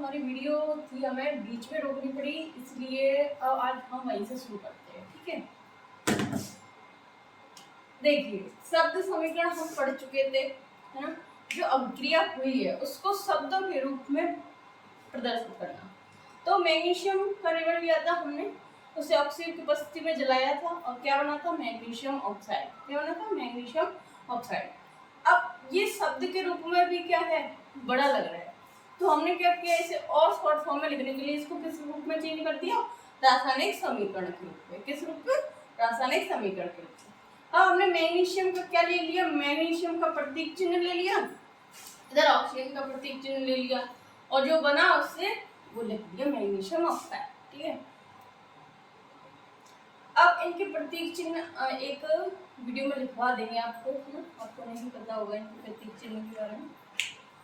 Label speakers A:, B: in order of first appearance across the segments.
A: हमारी वीडियो थी हमें बीच में रोकनी पड़ी, इसलिए अब आज हम वहीं से शुरू करते हैं। ठीक है, देखिए शब्द समीकरण हम पढ़ चुके थे, है ना। जो अभिक्रिया हुई है उसको शब्दों के रूप में प्रदर्शित करना। तो मैग्नीशियम का रिबन लिया था हमने, उसे ऑक्सीजन की उपस्थिति में जलाया था और क्या बना था, मैग्नीशियम ऑक्साइड। क्या बना था, मैग्नीशियम ऑक्साइड। अब ये शब्द के रूप में भी क्या है, बड़ा लग रहा है, तो हमने क्या किया, इसे और शॉर्ट फॉर्म में लिखने के लिए इसको किस रूप में चेंज कर दिया, रासायनिक समीकरण के रूप में। किस रूप में, रासायनिक समीकरण के रूप में। अब हमने मैग्नीशियम का क्या ले लिया, मैग्नीशियम का प्रतीक चिन्ह ले लिया, इधर ऑक्सीजन का प्रतीक चिन्ह ले लिया, और जो बना उससे वो लिख दिया मैग्नीशियम ऑक्साइड। ठीक है, अब इनके प्रतीक चिन्ह एक वीडियो में लिखवा देंगे आपको, है ना। आपको नहीं पता होगा इनके प्रतीक चिन्ह के बारे में,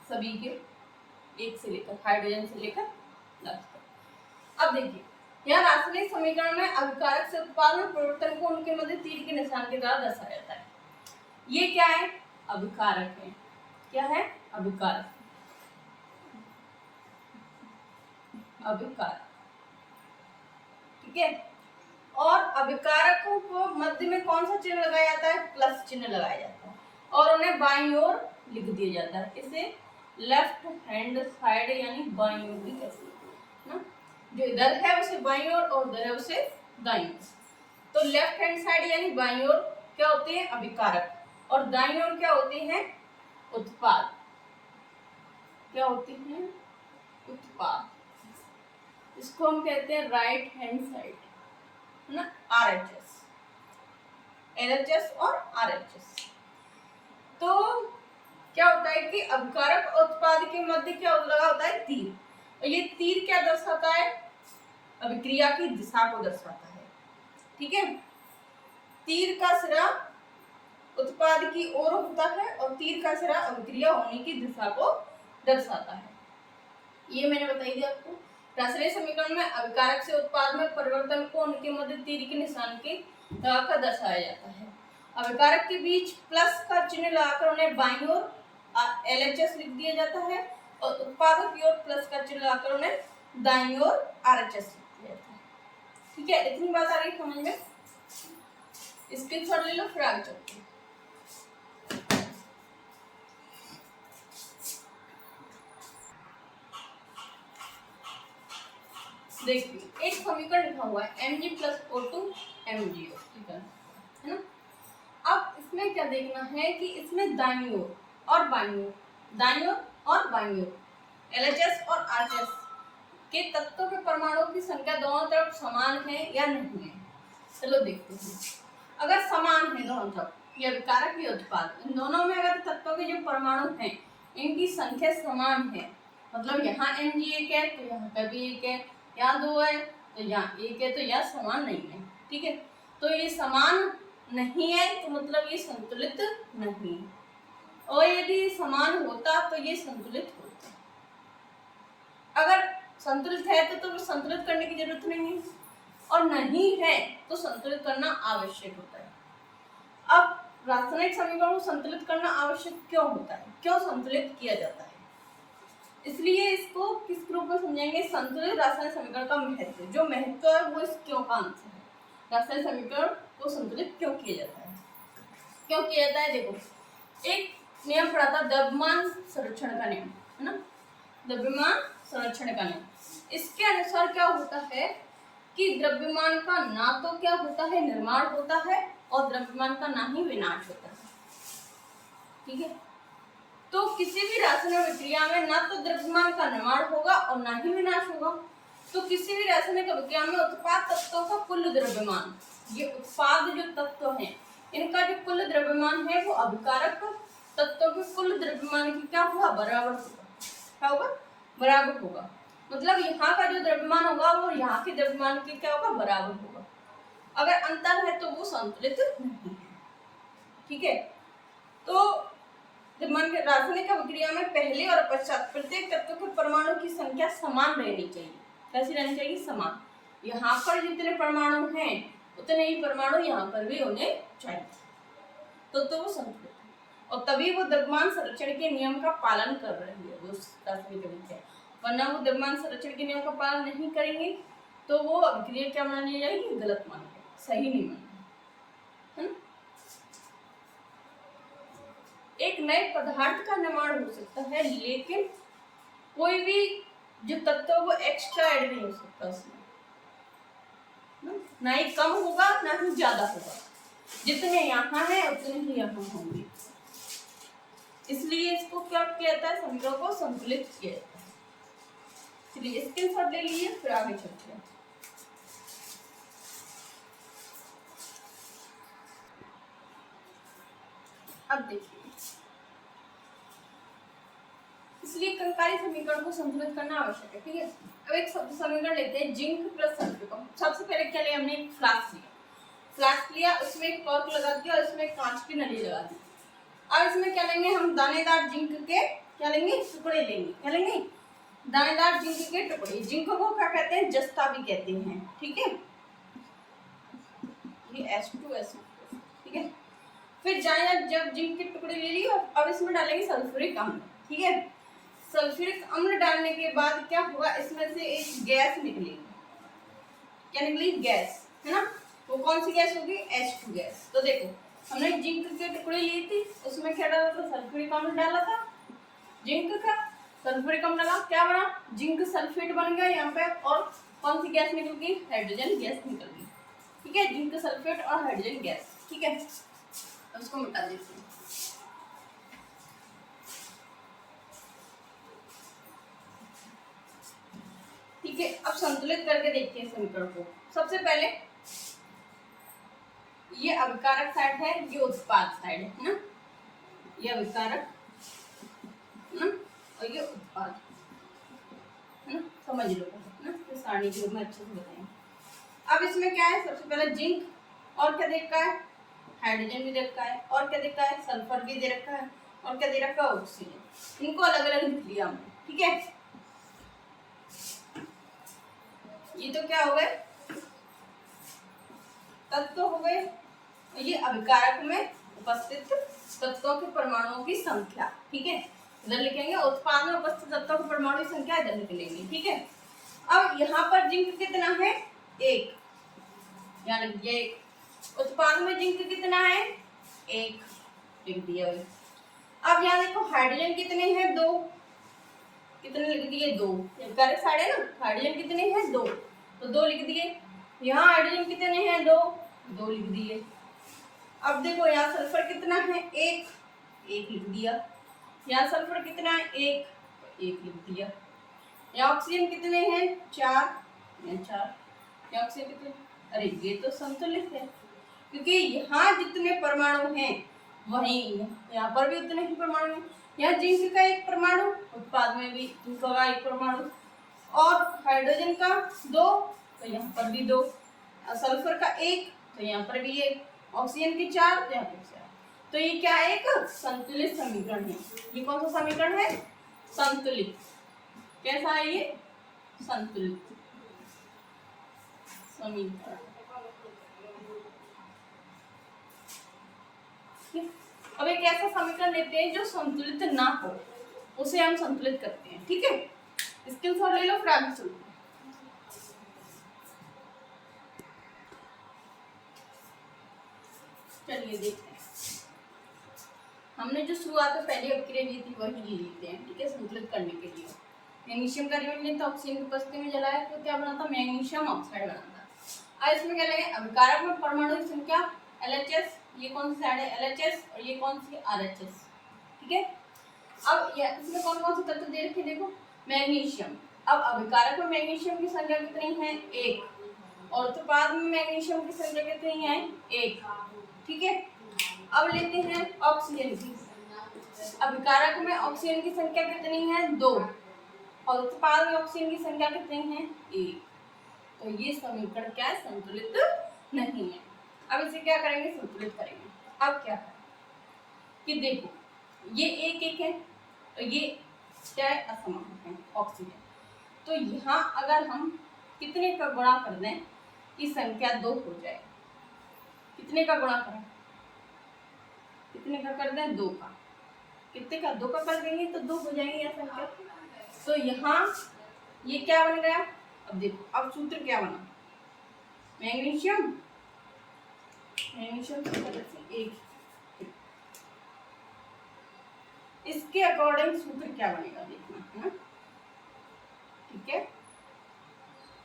A: सभी के एक से लेकर हाइड्रोजन से लेकर लास्ट तक। अब देखिए, यहाँ रासायनिक समीकरण में अभिकारक से उत्पाद में परिवर्तन को उनके मध्य तीर के निशान के द्वारा दर्शाया जाता है। ये क्या है, अभिकारक है। क्या है, अभिकारक। अभिकारक, ठीक है। और अभिकारकों को मध्य में कौन सा चिन्ह लगाया जाता है, प्लस चिन्ह लगाया जाता है, और उन्हें बाईं ओर लिख दिया जाता है। इसे लेफ्ट हैंड साइड यानी बाईं ओर भी कह सकते हैं ना। जो इधर है उसे बाईं ओर और उधर है उसे दाईं ओर। तो लेफ्ट हैंड साइड यानी बाईं ओर क्या होते हैं, अभिकारक, और दाईं ओर क्या होते हैं, उत्पाद। क्या होते हैं, उत्पाद। इसको हम कहते हैं राइट हैंड साइड, है ना, RHS, LHS और RHS। तो क्या होता है कि अभिकारक और उत्पाद के मध्य क्या लगा होता है, तीर। और ये तीर क्या दर्शाता है, अभिक्रिया की दिशा को दर्शाता है। ठीक है, तीर का सिरा उत्पाद की ओर होता है और तीर का सिरा अभिक्रिया होने की दिशा को दर्शाता है। ये मैंने बताई थी आपको। रासायनिक समीकरण में अभिकारक से उत्पाद में परिवर्तन को उनके मध्य तीर के निशान के लगाकर दर्शाया जाता है। अभिकारक के बीच प्लस का चिन्ह लगाकर उन्हें बाईं ओर LHS लिख दिया जाता है, और उत्पादों की ओर प्लस का चिन्ह लगाकर उन्हें दाईं ओर RHS लिख दिया जाता है। ठीक है, इतनी बात आ रही समझ में। स्क्रीनशॉट ले लो फिर आगे चलते हैं। देखिए एक समीकरण लिखा हुआ है Mg+O2 MgO, ठीक है ना। अब इसमें क्या देखना है कि इसमें दाईं ओर और बाईं ओर, दाईं ओर और बाईं ओर LHS और RHS के तत्वों के परमाणुओं की संख्या दोनों तरफ समान है या नहीं है। चलो देखते हैं। अगर समान है दोनों तरफ, ये अभिकारक ये उत्पाद, इन दोनों में अगर तत्वों के जो परमाणु हैं इनकी संख्या समान है, मतलब यहाँ Mg एक है तो यहाँ पे भी एक है, यहाँ दो है तो यहाँ एक है, तो यह समान नहीं है। ठीक है, तो ये समान नहीं है तो मतलब ये संतुलित नहीं है, और यदि समान होता तो ये संतुलित होता। अगर संतुलित है तो संतुलित करने की जरूरत नहीं है, और नहीं है तो संतुलित करना आवश्यक होता है। अब रासायनिक समीकरण को संतुलित करना आवश्यक क्यों होता है, क्यों संतुलित किया जाता है, इसलिए इसको किस रूप में समझेंगे, संतुलित रासायनिक समीकरण का महत्व। जो महत्व है वो इस क्यों का आंसर है। रासायनिक समीकरण को संतुलित क्यों किया जाता है, क्यों किया जाता है। देखो एक नियम पढ़ा था, द्रव्यमान संरक्षण का नियम, है ना, द्रव्यमान संरक्षण का नियम। इसके अनुसार क्या होता है कि द्रव्यमान का ना तो क्या होता है, निर्माण होता है, और द्रव्यमान का ना ही विनाश होता है। ठीक है, तो किसी भी रासायनिक अभिक्रिया में ना तो द्रव्यमान का निर्माण होगा और ना ही विनाश होगा। तो किसी भी रासायनिक अभिक्रिया में उत्पाद तत्वों का कुल द्रव्यमान, ये उत्पाद जो तत्व हैं इनका जो कुल द्रव्यमान है वो अभिकारक तत्वों के कुल द्रव्यमान की क्या होगा, बराबर होगा। क्या होगा, बराबर होगा। मतलब यहाँ का जो द्रव्यमान होगा वो यहाँ के द्रव्यमान के क्या होगा, बराबर होगा। अगर अंतर है तो वो संतुलित नहीं है। ठीक है, तो रासायनिक अभिक्रिया में पहले और पश्चात प्रत्येक तत्व के परमाणु की संख्या समान रहनी चाहिए। कैसी रहनी चाहिए, समान। यहाँ पर जितने परमाणु हैं उतने ही परमाणु यहाँ पर भी होने चाहिए, तो वो संतुलित है, और तभी वो द्रव्यमान संरक्षण के नियम का पालन कर रही है वो रासायनिक अभिक्रिया। वरना वो द्रव्यमान संरक्षण के नियम का पालन नहीं करेंगे तो वो अभिक्रिया क्या मानी जाएगी, गलत मानी जाएगी, सही नहीं मानी, है ना। एक नए पदार्थ का निर्माण हो सकता है लेकिन कोई भी जो तत्व वो एक्स्ट्रा ऐड नहीं हो सकता उसमें, ना ही कम होगा ना ही ज्यादा होगा, जितने यहाँ है उतने ही यहाँ होंगे, इसलिए इसको क्या कहता है, समीकरण को संतुलित किया जाता है। चलिए स्क्रीनशॉट ले लीजिए, फिर आगे चलते हैं। अब देखिए, इसलिए कंकारी समीकरण को संतुलित करना आवश्यक है, ठीक है। अब एक समीकरण लेते हैं, जिंक प्लस सल्फर। सबसे पहले क्या लिया हमने, एक फ्लास्क लिया, उसमें एक कॉर्क लगा दिया और इसमें कांच की नली लगा दी। अब इसमें क्या लेंगे हम, दानेदार जिंक के क्या लेंगे, टुकड़े लेंगे, क्या लेंगे, दानेदार जिंक के टुकड़े। जिंक को क्या कहते हैं, जस्ता भी कहते हैं, ठीक है, ये H2SO4, ठीक है। फिर जब जिंक के टुकड़े ले लिए, अब इसमें डालेंगे सल्फ्यूरिक अम्ल, ठीक है। सल्फ्यूरिक अम्ल डालने के बाद क्या होगा, इसमें से एक गैस निकलेगी, क्या निकली, गैस, है ना। वो कौन सी गैस होगी, H2 गैस। तो देखो हमने जिंक के टुकड़े लिए थे, उसमें क्या डाला था, सल्फ्यूरिक अम्ल डाला था, जिंक का सल्फ्यूरिक अम्ल डाला, क्या बना, जिंक सल्फेट बन गया यहाँ पे, और कौन सी गैस निकल गई, हाइड्रोजन गैस निकल गई, ठीक है, जिंक सल्फेट और हाइड्रोजन गैस, ठीक है। उसको मिटा देते हैं। ठीक है, अब संतुलित करके देखते हैं समीकरण को। सबसे पहले ये अभिकारक साइड है, ये उत्पाद साइड है ना, ये अभिकारक ना और ये उत्पाद, है ना, समझ लो ना, तो सारणी के रूप में अच्छे से बताएंगे। अब इसमें क्या है, सबसे पहले जिंक और क्या दे रखा है, हाइड्रोजन भी दे रखा है, और क्या दे रखा है, सल्फर भी दे रखा है, और क्या दे रखा है, ऑक्सीजन। इनको अलग अलग लिख लिया हमने, ठीक है। ये तो क्या हो गए, तत्व हो गए, ये अभिकारक में उपस्थित तत्वों के परमाणुओं की संख्या, ठीक है, इधर लिखेंगे। उत्पाद में उपस्थित तत्वों के परमाणु की संख्या इधर लिख लेंगे, ठीक है। अब यहाँ पर जिंक कितना है, एक, यहाँ लिख दिया एक। उत्पाद में जिंक कितना है, एक, लिख दिया। अब यहाँ देखो हाइड्रोजन कितने हैं, दो, कितने लिख दिए, दो, अभिकारक साइड है ना, हाइड्रोजन कितने हैं, दो, तो दो लिख दिए। यहाँ हाइड्रोजन कितने हैं, दो, दो लिख दिए। अब देखो यहाँ सल्फर कितना है, एक, एक लिख दिया। यहाँ सल्फर कितना है, एक, एक लिख दिया। यहाँ ऑक्सीजन कितने हैं, चार, यहाँ चार। यहाँ ऑक्सीजन कितने, अरे ये तो संतुलित है, क्योंकि यहाँ जितने परमाणु हैं वहीं यहाँ पर भी उतने ही परमाणु हैं। यहाँ जिंक का एक परमाणु, उत्पाद में भी जिंक का एक परमाणु, और हाइड्रोजन का दो, तो यहाँ पर भी दो, सल्फर का एक, तो यहाँ पर भी एक, ऑक्सीजन के चार, तो यहाँ पर चार। तो ये क्या है, एक संतुलित समीकरण है। ये कौन सा समीकरण है, संतुलित। कैसा है ये, संतुलित समीकरण। अब एक ऐसा समीकरण लेते हैं जो संतुलित ना हो, उसे हम संतुलित करते हैं, ठीक है। स्क्रीनशॉट ले लो, फिर आगे चलते हैं। चलिए देखते हैं, हमने जो शुरुआत में पहली अभिक्रिया ली थी वही लेते हैं, ठीक है, संतुलित करने के लिए। मैग्नीशियम का रिएक्शन लेते, ऑक्सीजन की उपस्थिति में जलाया तो क्या बना था, मैग्नीशियम ऑक्साइड बना था। अब इसमें क्या लगे, अभिकारक में परमाणु की संख्या LHS, ये कौन सी साइड है, LHS, और ये कौन सी, RHS, ठीक है। अब इसमें कौन कौन से तत्व दे रखे, देखो मैग्नीशियम। अब अभिकारक में मैग्नीशियम की संख्या कितनी है, एक, और उत्पाद में मैग्नीशियम की संख्या कितनी है, एक, ठीक है। अब लेते हैं ऑक्सीजन की, अभिकारक में ऑक्सीजन की संख्या कितनी है, दो, और उत्पाद में ऑक्सीजन की संख्या कितनी है, एक। तो ये समीकरण क्या है, संतुलित नहीं है। अब इसे क्या करेंगे, संतुलित करेंगे। अब क्या है कि देखो ये एक एक है, तो ये क्या है, असमान है ऑक्सीजन। तो यहाँ अगर हम कितने का गुणा कर दें कि संख्या दो हो जाए, कितने का गुणा करें, कितने का कर दें, दो का, कितने का, दो का कर देंगे तो दो हो जाएंगे यह संख्या। तो यहाँ ये क्या बन गया, अब देखो अब सूत्र क्या बना, मैग्नीशियम मैग्नीशियम एक, इसके अकॉर्डिंग सूत्र क्या बनेगा देखना है ना, ठीक है।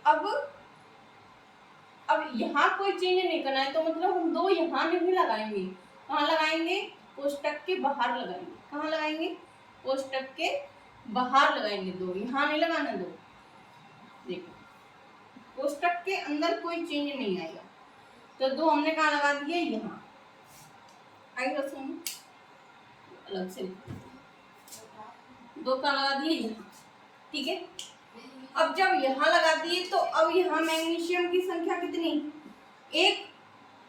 A: अब यहाँ कोई चेंज नहीं करना है, तो मतलब हम दो यहाँ नहीं लगाएंगे, कहाँ लगाएंगे, कोष्टक के बाहर लगाएंगे, कहाँ लगाएंगे, कोष्टक के बाहर लगाएंगे, दो यहाँ नहीं लगाना, दो देखो कोष्टक के अंदर कोई चेंज नहीं आएगा, तो दो हमने कहाँ लगा दिए, यहाँ आएगा, अलग से दो कहाँ लगा दिए, यहाँ, ठीक है। अब जब यहाँ लगा दिए तो अब यहाँ मैग्नीशियम की संख्या कितनी, एक,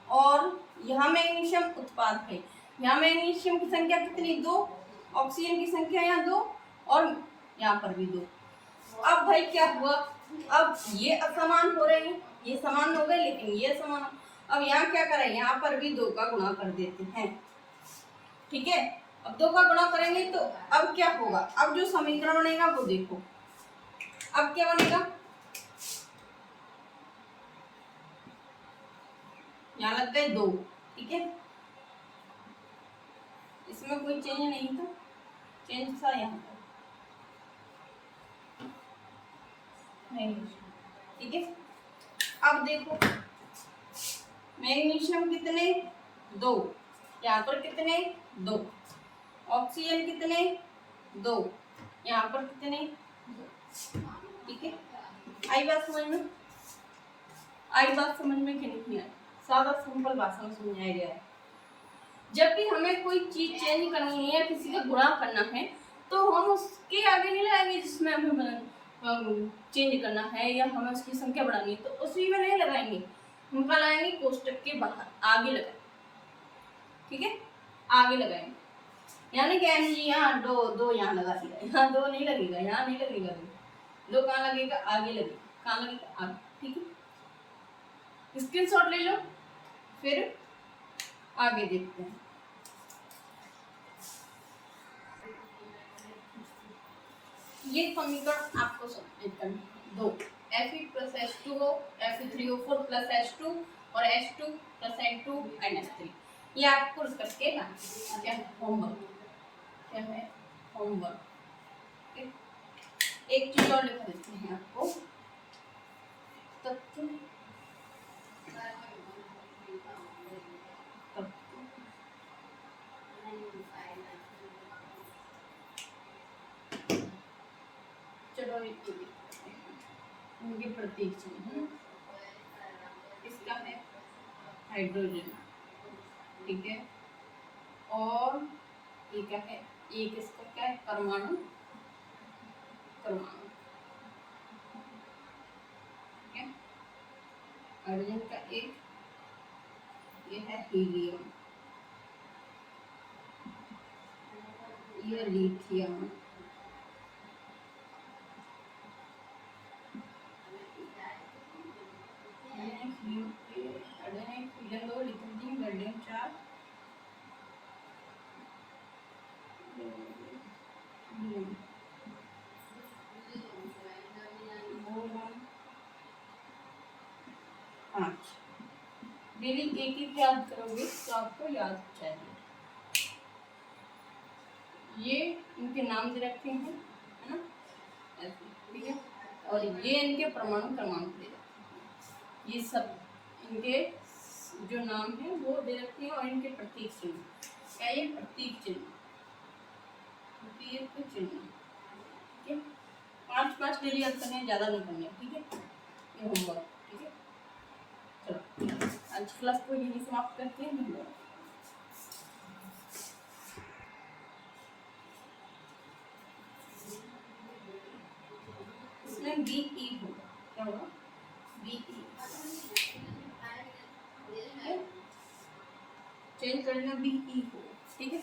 A: और यहाँ मैग्नीशियम उत्पाद है, यहाँ मैग्नीशियम की संख्या कितनी, दो, ऑक्सीजन की संख्या यहाँ दो, और यहाँ पर भी दो। अब भाई क्या हुआ, अब ये असमान हो रहे हैं, ये समान हो गए लेकिन ये समान, अब यहाँ क्या करें, यहाँ पर भी दो का गुणा कर देते हैं, ठीक है। अब दो का गुणा करेंगे तो अब क्या होगा, अब जो समीकरण बनेगा वो देखो, अब क्या बनेगा, यहाँ लग गए दो, ठीक है, इसमें कोई चेंज नहीं था, चेंज था यहाँ पर नहीं, ठीक है। अब देखो मैग्नीशियम कितने, दो, यहाँ पर कितने, दो, ऑक्सीजन कितने, दो, यहाँ पर कितने, दो, ठीक है। आई बात समझ में, आई बात समझ में कि नहीं आई, सादा सिंपल भाषा में समझाया गया है। जब भी हमें कोई चीज चेंज करनी है या किसी का गुणा करना है तो हम उसके आगे नहीं लगाएंगे जिसमें हमें चेंज करना है या हमें उसकी संख्या बढ़ानी है, तो उसी में नहीं लगाएंगे, हम कहाँ लगाएंगे, कोष्टक के बाहर आगे लगाएंगे, ठीक है, आगे लगाएंगे, यानी कि एनजी यहाँ दो, दो यहाँ लगा दिया, यहाँ दो नहीं लगेगा, यहाँ नहीं लगेगा, दो कहाँ लगेगा, आगे लगेगा, कहाँ लगेगा, आगे, ठीक है। स्क्रीनशॉट ले लो, फिर आगे देखते हैं। ये समीकरण आपको सबमिट करना है, दो Fe plus H2O, Fe3O4 plus H2 और H2 प्लस N2 NH3, ये आपको करके ना क्या होमवर्क, क्या है होमवर्क। एक चीज और लिख देते हैं आपको, तत्व चलो उनके प्रतीक चिन्ह है, इसका है हाइड्रोजन, ठीक है, और ये क्या है, एक इसका क्या है, परमाणु, परमाणु, ठीक है, हाइड्रोजन का एक, ये है हीलियम, ये लिथियम, डेली एक एक याद करोगे तो आपको याद हो जाएगा। ये इनके नाम दे रखे हैं, है ना, ऐसे, ठीक है, और ये इनके परमाणु क्रमांक दे रखे हैं, ये सब इनके जो नाम है वो दे रखे हैं, और इनके प्रतीक चिन्ह, क्या ये प्रतीक चिन्ह, प्रतीक चिन्ह, ठीक है, 5 डेली याद करने, ज़्यादा नहीं करने, ठीक है, ये होमवर्क, ठीक है। चलो आज क्लास को यही समाप्त करते हैं। इसमें BE होगा, क्या होगा, BE चेंज करना, BE होगा, ठीक है।